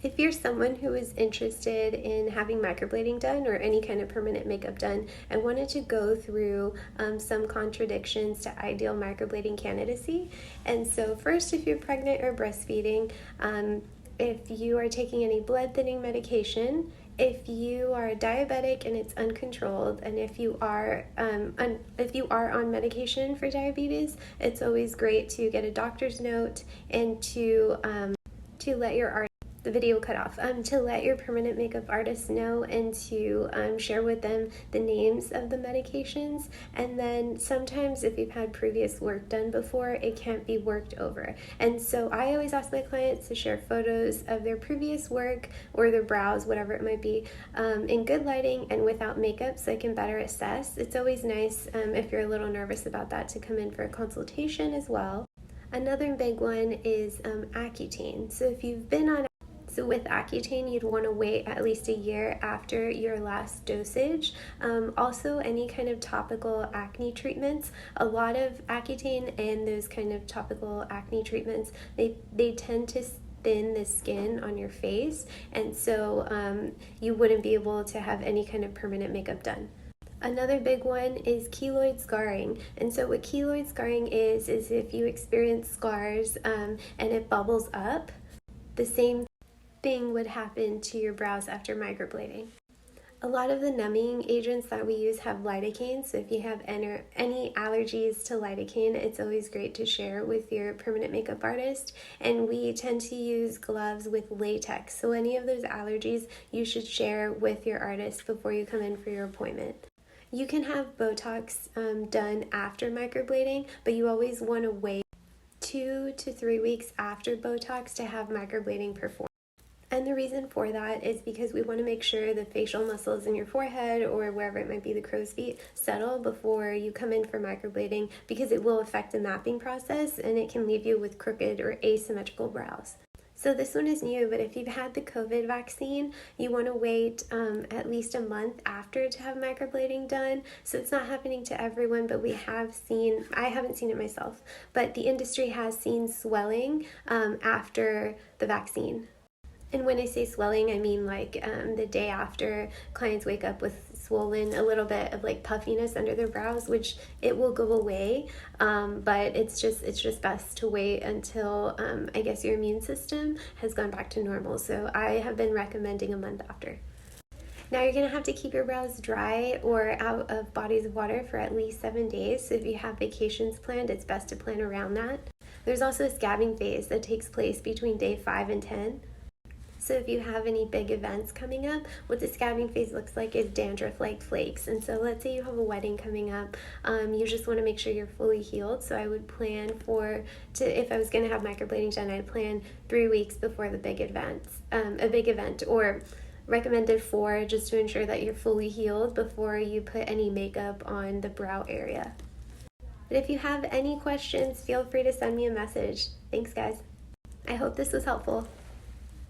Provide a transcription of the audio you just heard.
If you're someone who is interested in having microblading done or any kind of permanent makeup done, I wanted to go through some contradictions to ideal microblading candidacy. And so first, if you're pregnant or breastfeeding, if you are taking any blood thinning medication, if you are diabetic and it's uncontrolled, and if you are on medication for diabetes, it's always great to get a doctor's note and to let your the video cut off, to let your permanent makeup artist know and to share with them the names of the medications. And then sometimes if you've had previous work done before, it can't be worked over. And so I always ask my clients to share photos of their previous work or their brows, whatever it might be, in good lighting and without makeup so I can better assess. It's always nice if you're a little nervous about that to come in for a consultation as well. Another big one is Accutane. So if you've been on with Accutane, you'd want to wait at least a year after your last dosage. Also, any kind of topical acne treatments, a lot of Accutane and those kind of topical acne treatments, they tend to thin the skin on your face, and so you wouldn't be able to have any kind of permanent makeup done. Another big one is keloid scarring. And so what keloid scarring is if you experience scars and it bubbles up, the same thing would happen to your brows after microblading. A lot of the numbing agents that we use have lidocaine, so if you have any allergies to lidocaine, it's always great to share with your permanent makeup artist. And we tend to use gloves with latex, so any of those allergies you should share with your artist before you come in for your appointment. You can have Botox done after microblading, but you always want to wait 2 to 3 weeks after Botox to have microblading performed. And the reason for that is because we want to make sure the facial muscles in your forehead or wherever it might be, the crow's feet, settle before you come in for microblading, because it will affect the mapping process and it can leave you with crooked or asymmetrical brows. So this one is new, but if you've had the COVID vaccine, you want to wait at least a month after to have microblading done. So it's not happening to everyone, but I haven't seen it myself, but the industry has seen swelling after the vaccine. And when I say swelling, I mean like the day after, clients wake up with swollen, a little bit of like puffiness under their brows, which it will go away, but it's just best to wait until I guess your immune system has gone back to normal. So I have been recommending a month after. Now you're going to have to keep your brows dry or out of bodies of water for at least 7 days. So if you have vacations planned, it's best to plan around that. There's also a scabbing phase that takes place between day 5 and 10. So if you have any big events coming up, what the scabbing phase looks like is dandruff-like flakes. And so let's say you have a wedding coming up, you just want to make sure you're fully healed. So I would plan if I was going to have microblading done, I'd plan 3 weeks before the big event, or recommended 4, just to ensure that you're fully healed before you put any makeup on the brow area. But if you have any questions, feel free to send me a message. Thanks, guys. I hope this was helpful.